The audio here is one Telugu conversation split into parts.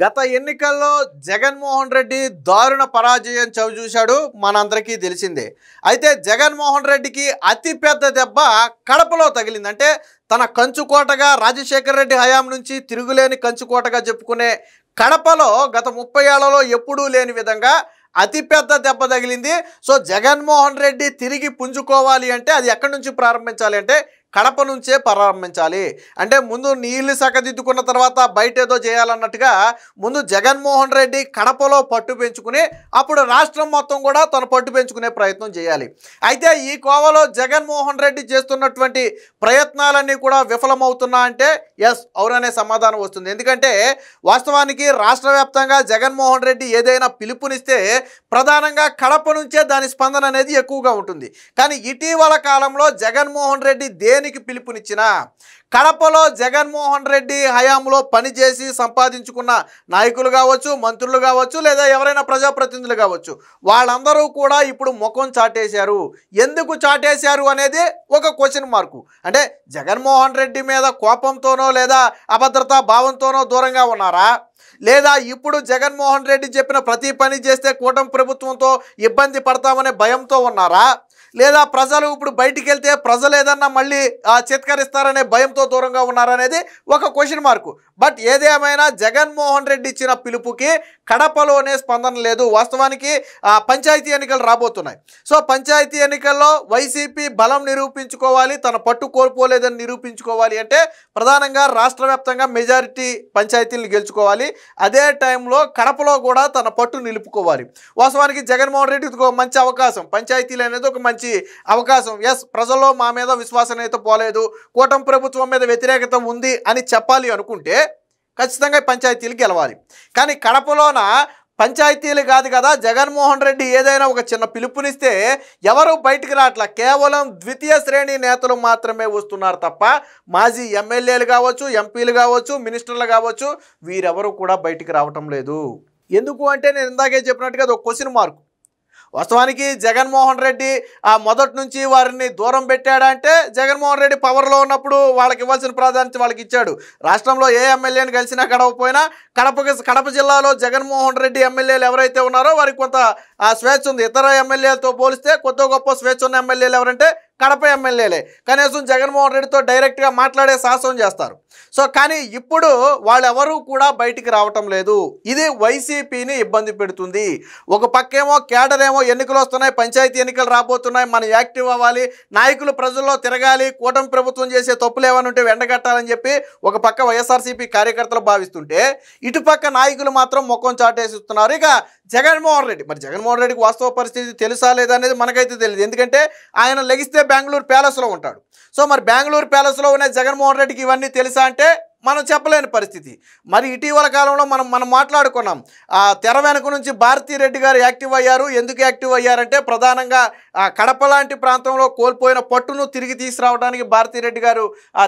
గత ఎన్నికల్లో జగన్మోహన్ రెడ్డి దారుణ పరాజయం చవిచూశాడు. మనందరికీ తెలిసిందే. అయితే జగన్మోహన్ రెడ్డికి అతిపెద్ద దెబ్బ కడపలో తగిలింది. అంటే తన కంచుకోటగా రాజశేఖర రెడ్డి హయాం నుంచి తిరుగులేని కంచుకోటగా చెప్పుకునే కడపలో గత 30 ఏళ్లలో ఎప్పుడూ లేని విధంగా అతిపెద్ద దెబ్బ తగిలింది. సో జగన్మోహన్ రెడ్డి తిరిగి పుంజుకోవాలి అంటే అది ఎక్కడి నుంచి ప్రారంభించాలి అంటే కడప నుంచే ప్రారంభించాలి. అంటే ముందు నీళ్లు సకదిద్దుకున్న తర్వాత బయట ఏదో చేయాలన్నట్టుగా ముందు జగన్మోహన్ రెడ్డి కడపలో పట్టు పెంచుకుని అప్పుడు రాష్ట్రం మొత్తం కూడా తను పట్టు పెంచుకునే ప్రయత్నం చేయాలి. అయితే ఈ కోవలో జగన్మోహన్ రెడ్డి చేస్తున్నటువంటి ప్రయత్నాలన్నీ కూడా విఫలమవుతున్నా అంటే ఎస్ అవుననే సమాధానం వస్తుంది. ఎందుకంటే వాస్తవానికి రాష్ట్ర వ్యాప్తంగా జగన్మోహన్ రెడ్డి ఏదైనా పిలుపునిస్తే ప్రధానంగా కడప నుంచే దాని స్పందన అనేది ఎక్కువగా ఉంటుంది. కానీ ఇటీవల కాలంలో జగన్మోహన్ రెడ్డి దేనికి పిలుపునిచ్చినా కడపలో జగన్మోహన్ రెడ్డి హయాంలో పనిచేసి సంపాదించుకున్న నాయకులు కావచ్చు, మంత్రులు కావచ్చు, లేదా ఎవరైనా ప్రజాప్రతినిధులు కావచ్చు, వాళ్ళందరూ కూడా ఇప్పుడు ముఖం చాటేశారు. ఎందుకు చాటేశారు అనేది ఒక క్వశ్చన్ మార్కు. అంటే జగన్మోహన్ రెడ్డి మీద కోపంతోనో లేదా అభద్రతా భావంతోనో దూరంగా ఉన్నారా, లేదా ఇప్పుడు జగన్మోహన్ రెడ్డి చెప్పిన ప్రతి పని చేస్తే కూటమి ప్రభుత్వంతో ఇబ్బంది పడతామనే భయంతో ఉన్నారా, లేదా ప్రజలు ఇప్పుడు బయటికి వెళ్తే ప్రజలు ఏదన్నా మళ్ళీ చిత్కరిస్తారనే భయంతో దూరంగా ఉన్నారనేది ఒక క్వశ్చన్ మార్కు. బట్ ఏదేమైనా జగన్మోహన్ రెడ్డి ఇచ్చిన పిలుపుకి కడపలోనే స్పందన లేదు. వాస్తవానికి పంచాయతీ ఎన్నికలు రాబోతున్నాయి. సో పంచాయతీ ఎన్నికల్లో వైసీపీ బలం నిరూపించుకోవాలి, తన పట్టు కోల్పోలేదని నిరూపించుకోవాలి అంటే ప్రధానంగా రాష్ట్ర వ్యాప్తంగా మెజారిటీ పంచాయతీలను గెలుచుకోవాలి. అదే టైంలో కడపలో కూడా తన పట్టు నిలుపుకోవాలి. వాస్తవానికి జగన్మోహన్ రెడ్డికి ఒక మంచి అవకాశం, పంచాయతీలు అనేది ఒక మంచి అవకాశం. ఎస్ ప్రజల్లో మా మీద విశ్వాసం అయితే పోలేదు, కూటమి ప్రభుత్వం మీద వ్యతిరేకత ఉంది అని చెప్పాలి అనుకుంటే ఖచ్చితంగా పంచాయతీలు గెలవాలి. కానీ కడపలోన పంచాయతీలు కాదు కదా, జగన్మోహన్ రెడ్డి ఏదైనా ఒక చిన్న పిలుపునిస్తే ఎవరు బయటికి రావట్లా. కేవలం ద్వితీయ శ్రేణి నేతలు మాత్రమే వస్తున్నారు తప్ప మాజీ ఎమ్మెల్యేలు కావచ్చు, ఎంపీలు కావచ్చు, మినిస్టర్లు కావచ్చు, వీరెవరు కూడా బయటికి రావటం లేదు. ఎందుకు అంటే నేను ఇందాకే చెప్పినట్టుగా అది ఒక క్వశ్చన్ మార్క్. వాస్తవానికి జగన్మోహన్ రెడ్డి మొదటి నుంచి వారిని దూరం పెట్టాడంటే జగన్మోహన్ రెడ్డి పవర్లో ఉన్నప్పుడు వాళ్ళకి ఇవ్వాల్సిన ప్రాధాన్యత వాళ్ళకి ఇచ్చాడు. రాష్ట్రంలో ఏ ఎమ్మెల్యేని కలిసినా కడవపోయినా కడప జిల్లాలో జగన్మోహన్ రెడ్డి ఎమ్మెల్యేలు ఎవరైతే ఉన్నారో వారికి కొంత స్వేచ్ఛ ఉంది. ఇతర ఎమ్మెల్యేలతో పోలిస్తే కొత్త గొప్ప స్వేచ్ఛ ఉన్న ఎమ్మెల్యేలు ఎవరంటే కడప ఎమ్మెల్యేలే. కనీసం జగన్మోహన్ రెడ్డితో డైరెక్ట్గా మాట్లాడే సాహసం చేస్తారు. సో కానీ ఇప్పుడు వాళ్ళెవరూ కూడా బయటికి రావటం లేదు. ఇది వైసీపీని ఇబ్బంది పెడుతుంది. ఒక పక్కేమో కేడర్ ఏమో ఎన్నికలు వస్తున్నాయి, పంచాయతీ ఎన్నికలు రాబోతున్నాయి, మనం యాక్టివ్ అవ్వాలి, నాయకులు ప్రజల్లో తిరగాలి, కూటమి ప్రభుత్వం చేసే తప్పులు ఏమైనా ఉంటే వెంటగట్టాలని చెప్పి ఒక పక్క వైఎస్ఆర్సీపీ కార్యకర్తలు భావిస్తుంటే ఇటుపక్క నాయకులు మాత్రం ముఖం చాటేసిస్తున్నారు. ఇక జగన్మోహన్ రెడ్డికి వాస్తవ పరిస్థితి తెలుసా లేదా అనేది మనకైతే తెలియదు. ఎందుకంటే ఆయన లెగిస్తే బెంగళూరు ప్యాలెస్లో ఉంటాడు. సో మరి బెంగళూరు ప్యాలెస్లో ఉన్న జగన్మోహన్ రెడ్డికి ఇవన్నీ తెలుసా అంటే మనం చెప్పలేని పరిస్థితి. మరి ఇటీవల కాలంలో మనం మాట్లాడుకున్నాం, తెర వెనుక నుంచి భారతీ రెడ్డి గారు యాక్టివ్ అయ్యారు. ఎందుకు యాక్టివ్ అయ్యారంటే ప్రధానంగా కడప లాంటి ప్రాంతంలో కోల్పోయిన పట్టును తిరిగి తీసుకురావడానికి భారతీ రెడ్డి గారు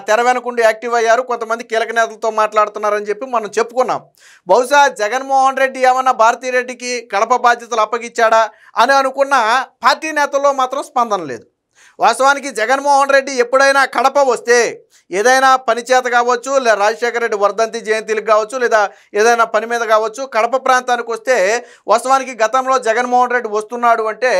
తెర వెనుకుండి యాక్టివ్ అయ్యారు. కొంతమంది కీలక నేతలతో మాట్లాడుతున్నారని చెప్పి మనం చెప్పుకున్నాం. బహుశా జగన్మోహన్ రెడ్డి ఏమన్నా భారతీ రెడ్డికి కడప బాధ్యతలు అప్పగించాడా అని అనుకున్న పార్టీ నేతల్లో మాత్రం స్పందన లేదు. వాస్తవానికి జగన్మోహన్ రెడ్డి ఎప్పుడైనా కడప వస్తే ఏదైనా పని చేత కావచ్చు, లేదా రాజశేఖర రెడ్డి వర్ధంతి జయంతిలకు కావచ్చు, లేదా ఏదైనా పని మీద కావచ్చు, కడప ప్రాంతానికి వస్తే వాస్తవానికి గతంలో జగన్మోహన్ రెడ్డి వస్తున్నాడు అంటే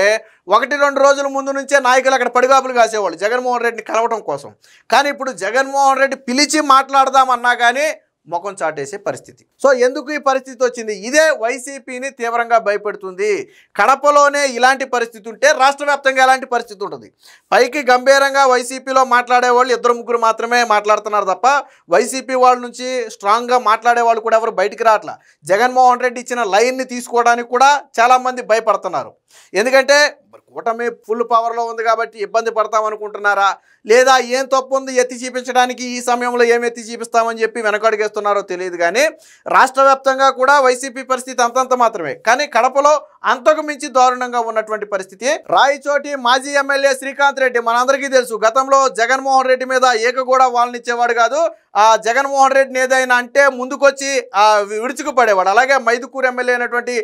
1-2 రోజుల ముందు నుంచే నాయకులు అక్కడ పడిగాపులు కాసేవాళ్ళు జగన్మోహన్ రెడ్డిని కలవడం కోసం. కానీ ఇప్పుడు జగన్మోహన్ రెడ్డి పిలిచి మాట్లాడదామన్నా కానీ ముఖం చాటేసే పరిస్థితి. సో ఎందుకు ఈ పరిస్థితి వచ్చింది? ఇదే వైసీపీని తీవ్రంగా భయపెడుతుంది. కడపలోనే ఇలాంటి పరిస్థితి ఉంటే రాష్ట్ర వ్యాప్తంగా ఎలాంటి పరిస్థితి ఉంటుంది? పైకి గంభీరంగా వైసీపీలో మాట్లాడే వాళ్ళు 2-3 మాత్రమే మాట్లాడుతున్నారు తప్ప వైసీపీ వాళ్ళ నుంచి స్ట్రాంగ్గా మాట్లాడే వాళ్ళు కూడా ఎవరు బయటికి రావట్లా. జగన్మోహన్ రెడ్డి ఇచ్చిన లైన్ని తీసుకోవడానికి కూడా చాలామంది భయపడుతున్నారు. ఎందుకంటే కూటమి ఫుల్ పవర్లో ఉంది కాబట్టి ఇబ్బంది పడతామనుకుంటున్నారా, లేదా ఏం తప్పు ఉంది ఎత్తి చూపించడానికి ఈ సమయంలో ఏం ఎత్తి చూపిస్తామని చెప్పి వెనకడుగేస్తున్నారో తెలియదు. కానీ రాష్ట్ర వ్యాప్తంగా కూడా వైసీపీ పరిస్థితి అంతంత మాత్రమే. కానీ కడపలో అంతకు మించి దారుణంగా ఉన్నటువంటి పరిస్థితి. రాయచోటి మాజీ ఎమ్మెల్యే శ్రీకాంత్ రెడ్డి మనందరికీ తెలుసు, గతంలో జగన్మోహన్ రెడ్డి మీద ఏక కూడా వాళ్ళనిచ్చేవాడు కాదు. జగన్మోహన్ రెడ్డిని ఏదైనా అంటే ముందుకొచ్చి విడుచుకుపడేవాడు. అలాగే మైదుకూరు ఎమ్మెల్యే అయినటువంటి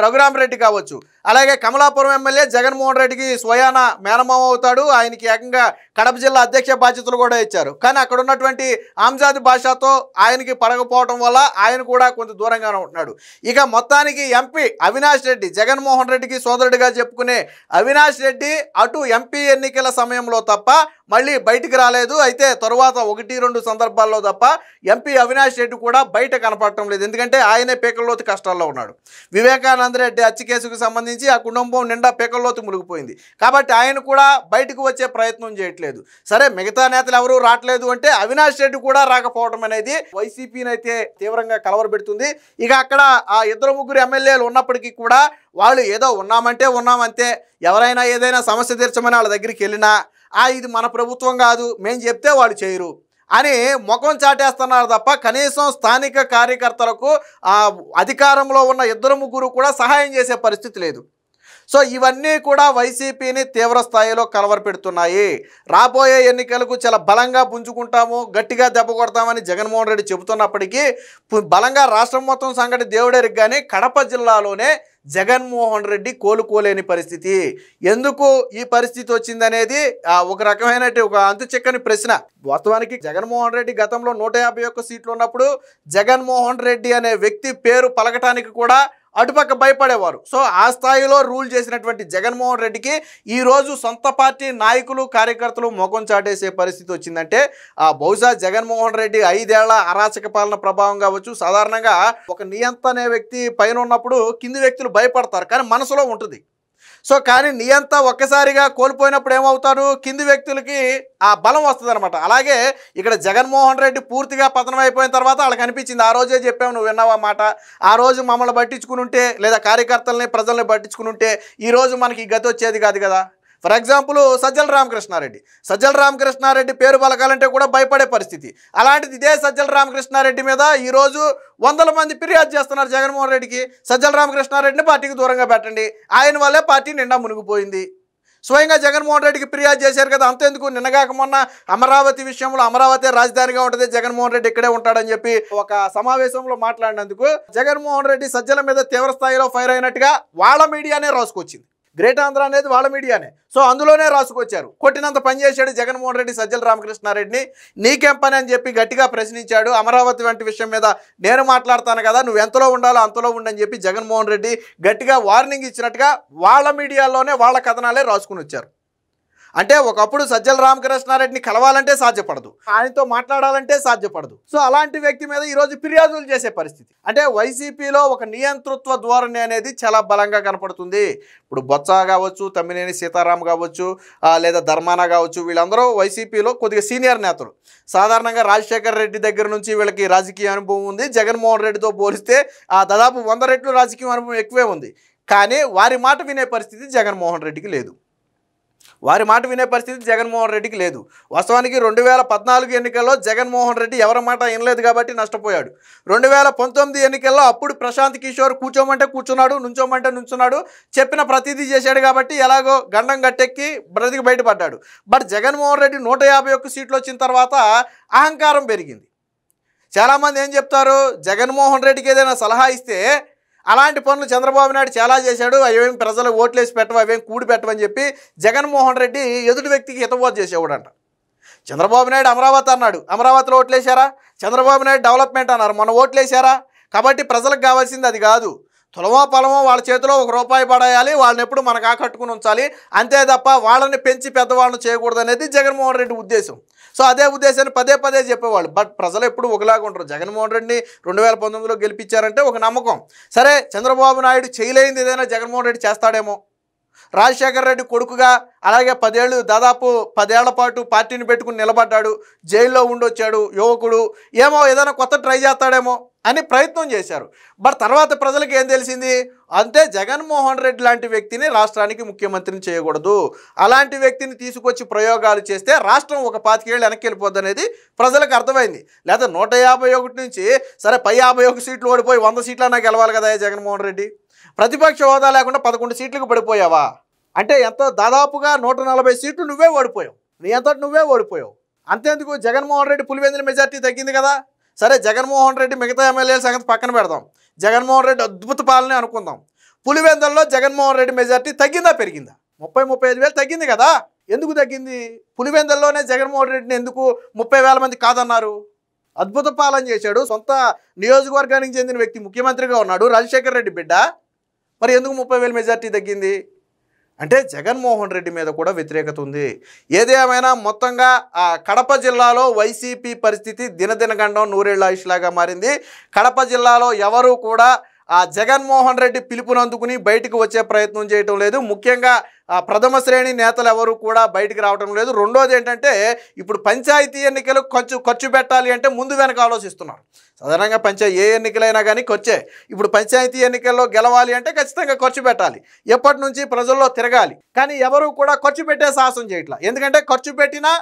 రఘురామరెడ్డి కావచ్చు, అలాగే కమలాపురం ఎమ్మెల్యే జగన్మోహన్ రెడ్డికి స్వయాన మేనమామ అవుతాడు. ఆయనకి ఏకంగా కడప జిల్లా అధ్యక్ష బాధ్యతలు కూడా ఇచ్చారు. కానీ అక్కడ ఉన్నటువంటి ఆంజాది భాషతో ఆయనకి పడకపోవడం వల్ల ఆయన కూడా కొంచెం దూరంగానే ఉంటున్నాడు. ఇక మొత్తానికి ఎంపీ అవినాష్ రెడ్డి, జగన్మోహన్ రెడ్డికి సోదరుడిగా చెప్పుకునే అవినాష్ రెడ్డి అటు ఎంపీ ఎన్నికల సమయంలో తప్ప మళ్ళీ బయటికి రాలేదు. అయితే తరువాత 1-2 సందర్భాల్లో తప్ప ఎంపీ అవినాష్ రెడ్డి కూడా బయట కనపడటం లేదు. ఎందుకంటే ఆయనే పీకల్లోతు కష్టాల్లో ఉన్నాడు. వివేకానంద రెడ్డి హత్య కేసుకు సంబంధించి ఆ కుటుంబం నిండా పీకల్లోతు మునిగిపోయింది. కాబట్టి ఆయన కూడా బయటకు వచ్చే ప్రయత్నం చేయట్లేదు. సరే, మిగతా నేతలు ఎవరూ రావట్లేదు అంటే అవినాష్ రెడ్డి కూడా రాకపోవడం అనేది వైసీపీని అయితే తీవ్రంగా కలవరపెడుతుంది. ఇక అక్కడ ఆ 2-3 ఎమ్మెల్యేలు ఉన్నప్పటికీ కూడా వాళ్ళు ఏదో ఉన్నామంటే ఉన్నామంతే, ఎవరైనా ఏదైనా సమస్య తీర్చమని వాళ్ళ దగ్గరికి వెళ్ళినా ఇది మన ప్రభుత్వం కాదు, మేము చెప్తే వాళ్ళు చేయరు అని ముఖం చాటేస్తున్నారు తప్ప కనీసం స్థానిక కార్యకర్తలకు అధికారంలో ఉన్న 2-3 కూడా సహాయం చేసే పరిస్థితి లేదు. సో ఇవన్నీ కూడా వైసీపీని తీవ్ర స్థాయిలో కలవరపెడుతున్నాయి. రాబోయే ఎన్నికలకు చాలా బలంగా పుంజుకుంటాము, గట్టిగా దెబ్బ కొడతామని జగన్మోహన్ రెడ్డి చెబుతున్నప్పటికీ బలంగా రాష్ట్రం మొత్తం సంగతి దేవుడెరుగు, కానీ కడప జిల్లాలోనే జగన్మోహన్ రెడ్డి కోలుకోలేని పరిస్థితి. ఎందుకు ఈ పరిస్థితి వచ్చిందనేది ఒక రకమైన ఒక అంతు చిక్కని ప్రశ్న. వాస్తవానికి జగన్మోహన్ రెడ్డి గతంలో 151 సీట్లు ఉన్నప్పుడు జగన్మోహన్ రెడ్డి అనే వ్యక్తి పేరు పలకటానికి కూడా అటుపక్క భయపడేవారు. సో ఆ స్థాయిలో రూల్ చేసినటువంటి జగన్మోహన్ రెడ్డికి ఈరోజు సొంత పార్టీ నాయకులు కార్యకర్తలు ముఖం చాటేసే పరిస్థితి వచ్చిందంటే బహుశా జగన్మోహన్ రెడ్డి 5 ఏళ్ల అరాచక పాలన ప్రభావం కావచ్చు. సాధారణంగా ఒక నియంత అనే వ్యక్తి పైన ఉన్నప్పుడు కింది వ్యక్తులు భయపడతారు, కానీ మనసులో ఉంటుంది. సో కానీ నియంత ఒక్కసారిగా కోల్పోయినప్పుడు ఏమవుతారు, కింది వ్యక్తులకి ఆ బలం వస్తుంది అనమాట. అలాగే ఇక్కడ జగన్మోహన్ రెడ్డి పూర్తిగా పతనం అయిపోయిన తర్వాత వాళ్ళకి అనిపించింది, ఆ రోజే చెప్పాము నువ్వు విన్నావా మాట, ఆ రోజు మమ్మల్ని పట్టించుకుని ఉంటే లేదా కార్యకర్తలని ప్రజల్ని పట్టించుకుని ఉంటే ఈరోజు మనకి గతి వచ్చేది కాదు కదా. ఫర్ ఎగ్జాంపుల్ సజ్జల రామకృష్ణారెడ్డి పేరు పలకాలంటే కూడా భయపడే పరిస్థితి. అలాంటిది ఇదే సజ్జల రామకృష్ణారెడ్డి మీద ఈరోజు 100 మంది ఫిర్యాదు చేస్తున్నారు జగన్మోహన్ రెడ్డికి. సజ్జల రామకృష్ణారెడ్డిని పార్టీకి దూరంగా పెట్టండి, ఆయన వల్లే పార్టీ నిండా మునిగిపోయింది. స్వయంగా జగన్మోహన్ రెడ్డికి ఫిర్యాదు చేశారు కదా. అంతెందుకు, నిన్నగాక మొన్న అమరావతి విషయంలో అమరావతి రాజధానిగా ఉంటుంది, జగన్మోహన్ రెడ్డి ఇక్కడే ఉంటాడని చెప్పి ఒక సమావేశంలో మాట్లాడినందుకు జగన్మోహన్ రెడ్డి సజ్జల మీద తీవ్ర స్థాయిలో ఫైర్ అయినట్టుగా వాళ్ళ మీడియానే రాసుకొచ్చింది. గ్రేట్ ఆంధ్ర అనేది వాళ్ళ మీడియానే. సో అందులోనే రాసుకొచ్చారు. కొట్టినంత పనిచేశాడు జగన్మోహన్ రెడ్డి సజ్జల రామకృష్ణారెడ్డిని. నీకేం పని అని చెప్పి గట్టిగా ప్రశ్నించాడు. అమరావతి వంటి విషయం మీద నేను మాట్లాడతాను కదా, నువ్వు ఎంతలో ఉండాలో అంతలో ఉండని చెప్పి జగన్మోహన్ రెడ్డి గట్టిగా వార్నింగ్ ఇచ్చినట్టుగా వాళ్ళ మీడియాలోనే వాళ్ళ కథనాలే రాసుకుని వచ్చారు. అంటే ఒకప్పుడు సజ్జల రామకృష్ణారెడ్డిని కలవాలంటే సాధ్యపడదు, ఆయనతో మాట్లాడాలంటే సాధ్యపడదు. సో అలాంటి వ్యక్తి మీద ఈరోజు ఫిర్యాదులు చేసే పరిస్థితి. అంటే వైసీపీలో ఒక నియంతృత్వ ధోరణి అనేది చాలా బలంగా కనపడుతుంది. ఇప్పుడు బొత్స కావచ్చు, తమ్మినేని సీతారాం కావచ్చు, లేదా ధర్మాన కావచ్చు, వీళ్ళందరూ వైసీపీలో కొద్దిగా సీనియర్ నేతలు. సాధారణంగా రాజశేఖర్ రెడ్డి దగ్గర నుంచి వీళ్ళకి రాజకీయ అనుభవం ఉంది. జగన్మోహన్ రెడ్డితో పోలిస్తే దాదాపు 100 రెట్లు రాజకీయ అనుభవం ఎక్కువే ఉంది. కానీ వారి మాట వినే పరిస్థితి జగన్మోహన్ రెడ్డికి లేదు. వాస్తవానికి 2014 ఎన్నికల్లో జగన్మోహన్ రెడ్డి ఎవరి మాట వినలేదు కాబట్టి నష్టపోయాడు. 2019 ఎన్నికల్లో అప్పుడు ప్రశాంత్ కిషోర్ కూర్చోమంటే కూర్చున్నాడు, నుంచోమంటే నుంచున్నాడు, చెప్పిన ప్రతిదీ చేశాడు కాబట్టి ఎలాగో గండం గట్టెక్కి బ్రతికి బయటపడ్డాడు. బట్ జగన్మోహన్ రెడ్డి 151 సీట్లు వచ్చిన తర్వాత అహంకారం పెరిగింది. చాలామంది ఏం చెప్తారు, జగన్మోహన్ రెడ్డికి ఏదైనా సలహా ఇస్తే అలాంటి పనులు చంద్రబాబు నాయుడు చాలా చేశాడు, అవేం ప్రజలకు ఓట్లేసి పెట్టవు, అవేం కూడి పెట్టవని చెప్పి జగన్మోహన్ రెడ్డి ఎదుటి వ్యక్తికి హితబోధ చేసేవాడంట. చంద్రబాబు నాయుడు అమరావతి అన్నాడు, అమరావతిలో ఓట్లేశారా? చంద్రబాబు నాయుడు డెవలప్మెంట్ అన్నారు, మన ఓట్లేశారా? కాబట్టి ప్రజలకు కావాల్సింది అది కాదు. తులమో పొలమో వాళ్ళ చేతిలో ₹1 పడేయాలి, వాళ్ళని ఎప్పుడు మనకు ఆకట్టుకుని ఉంచాలి, అంతే తప్ప వాళ్ళని పెంచి పెద్దవాళ్ళని చేయకూడదు అనేది జగన్మోహన్ రెడ్డి ఉద్దేశం. సో అదే ఉద్దేశాన్ని పదే చెప్పేవాళ్ళు. బట్ ప్రజలు ఎప్పుడు ఒకలాగా ఉంటారు. జగన్మోహన్ రెడ్డిని 2019లో గెలిపించారంటే ఒక నమ్మకం. సరే, చంద్రబాబు నాయుడు చేయలేనిది ఏదైనా జగన్మోహన్ రెడ్డి చేస్తాడేమో. రాజశేఖర్ రెడ్డి కొడుకుగా అలాగే 10 ఏళ్ళు, దాదాపు 10 ఏళ్ల పాటు పార్టీని పెట్టుకుని నిలబడ్డాడు, జైల్లో ఉండొచ్చాడు, యువకుడు, ఏమో ఏదైనా కొత్త ట్రై చేస్తాడేమో అని ప్రయత్నం చేశారు. బట్ తర్వాత ప్రజలకు ఏం తెలిసింది, అంతే జగన్మోహన్ రెడ్డి లాంటి వ్యక్తిని రాష్ట్రానికి ముఖ్యమంత్రిని చేయకూడదు, అలాంటి వ్యక్తిని తీసుకొచ్చి ప్రయోగాలు చేస్తే రాష్ట్రం ఒక 25 ఏళ్ళు వెనక్కి వెళ్ళిపోద్ది అనేది ప్రజలకు అర్థమైంది. లేదా 151 నుంచి సరే 51 సీట్లు ఓడిపోయి 100 సీట్లన్నా గెలవాలి కదా జగన్మోహన్ రెడ్డి. ప్రతిపక్ష హోదా లేకుండా 11 సీట్లకు పడిపోయావా అంటే ఎంత, దాదాపుగా 140 సీట్లు నువ్వే ఓడిపోయావు, నీ అంతటి నువ్వే ఓడిపోయావు. అంతేందుకు, జగన్మోహన్ రెడ్డి పులివెందుల మెజార్టీ తగ్గింది కదా. సరే, జగన్మోహన్ రెడ్డి మిగతా ఎమ్మెల్యేల సంగతి పక్కన పెడదాం, జగన్మోహన్ రెడ్డి అద్భుత పాలనే అనుకుందాం. పులివెందుల్లో జగన్మోహన్ రెడ్డి మెజార్టీ తగ్గిందా పెరిగిందా? 30,000-35,000 తగ్గింది కదా. ఎందుకు తగ్గింది? పులివెందుల్లోనే జగన్మోహన్ రెడ్డిని ఎందుకు 30,000 మంది కాదన్నారు? అద్భుత పాలన చేశాడు. సొంత నియోజకవర్గానికి చెందిన వ్యక్తి ముఖ్యమంత్రిగా ఉన్నాడు. రాజశేఖర్ రెడ్డి బిడ్డ. మరి ఎందుకు 30,000 మెజార్టీ తగ్గింది? అంటే జగన్మోహన్ రెడ్డి మీద కూడా వ్యతిరేకత ఉంది. ఏదేమైనా మొత్తంగా కడప జిల్లాలో వైసీపీ పరిస్థితి దినదినగండం నూరేళ్ల ఆయుష్లాగా మారింది. కడప జిల్లాలో ఎవరూ కూడా జగన్మోహన్ రెడ్డి పిలుపునందుకుని బయటకు వచ్చే ప్రయత్నం చేయటం లేదు. ముఖ్యంగా ప్రథమ శ్రేణి నేతలు ఎవరు కూడా బయటికి రావటం లేదు. రెండోది ఏంటంటే ఇప్పుడు పంచాయతీ ఎన్నికలు ఖర్చు పెట్టాలి అంటే ముందు వెనక ఆలోచిస్తున్నారు. సాధారణంగా ఏ ఎన్నికలైనా కానీ ఖర్చే. ఇప్పుడు పంచాయతీ ఎన్నికల్లో గెలవాలి అంటే ఖచ్చితంగా ఖర్చు పెట్టాలి. ఎప్పటి నుంచి ప్రజల్లో తిరగాలి. కానీ ఎవరు కూడా ఖర్చు పెట్టే సాహసం చేయట్లా. ఎందుకంటే ఖర్చు పెట్టినా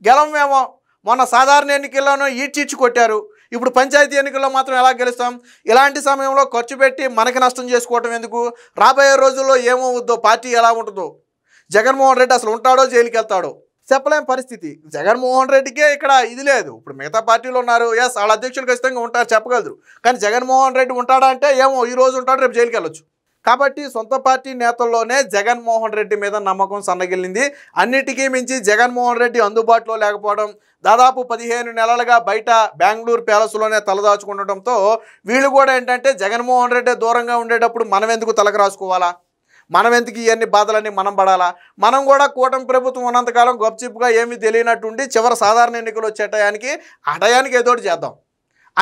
గెలవమేమో. మొన్న సాధారణ ఎన్నికల్లోనూ ఈడ్చిచ్చి కొట్టారు. ఇప్పుడు పంచాయతీ ఎన్నికల్లో మాత్రం ఎలా గెలుస్తాం? ఇలాంటి సమయంలో ఖర్చు పెట్టి మనకి నష్టం చేసుకోవటం ఎందుకు? రాబోయే రోజుల్లో ఏమవుద్దో, పార్టీ ఎలా ఉంటుందో, జగన్మోహన్ రెడ్డి అసలు ఉంటాడో జైలుకి వెళ్తాడో చెప్పలేం పరిస్థితి. జగన్మోహన్ రెడ్డికే ఇక్కడ ఇది లేదు. ఇప్పుడు మిగతా పార్టీలు ఉన్నారు, ఎస్ వాళ్ళ అధ్యక్షులు ఖచ్చితంగా ఉంటారు, చెప్పగలరు. కానీ జగన్మోహన్ రెడ్డి ఉంటాడా అంటే ఏమో, ఈ రోజు ఉంటాడు, రేపు జైలుకి వెళ్ళొచ్చు. కాబట్టి సొంత పార్టీ నేతల్లోనే జగన్మోహన్ రెడ్డి మీద నమ్మకం సన్నగిల్లింది. అన్నిటికీ మించి జగన్మోహన్ రెడ్డి అందుబాటులో లేకపోవడం, దాదాపు 15 నెలలుగా బయట బెంగళూరు ప్యాలెస్లోనే తలదాచుకుండటంతో వీళ్ళు కూడా ఏంటంటే జగన్మోహన్ రెడ్డి దూరంగా ఉండేటప్పుడు మనం ఎందుకు తలకు రాసుకోవాలా, మనం ఎందుకు ఇవన్నీ బాధలన్నీ మనం పడాలా, మనం కూడా కూటమి ప్రభుత్వం ఉన్నంతకాలం గప్చిప్గా ఏమీ తెలియనట్టుండి చివరి సాధారణ ఎన్నికలు వచ్చే టయానికి ఏదో చేద్దాం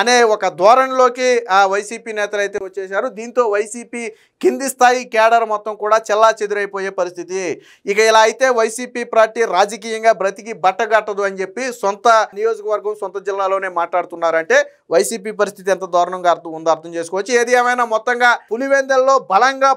అనే ఒక ధోరణిలోకి వైసీపీ నేతలు అయితే వచ్చేశారు. దీంతో వైసీపీ కింది స్థాయి కేడర్ మొత్తం కూడా చెల్లాచెదురైపోయే పరిస్థితి. ఇక ఇలా అయితే వైసీపీ పార్టీ రాజకీయంగా బ్రతికి బట్టగట్టదు అని చెప్పి సొంత నియోజకవర్గం సొంత జిల్లాలోనే మాట్లాడుతున్నారంటే వైసీపీ పరిస్థితి ఎంత దారుణంగా ఉందో అర్థం చేసుకోవచ్చు. ఏది ఏమైనా మొత్తంగా పులివెందుల్లో బలంగా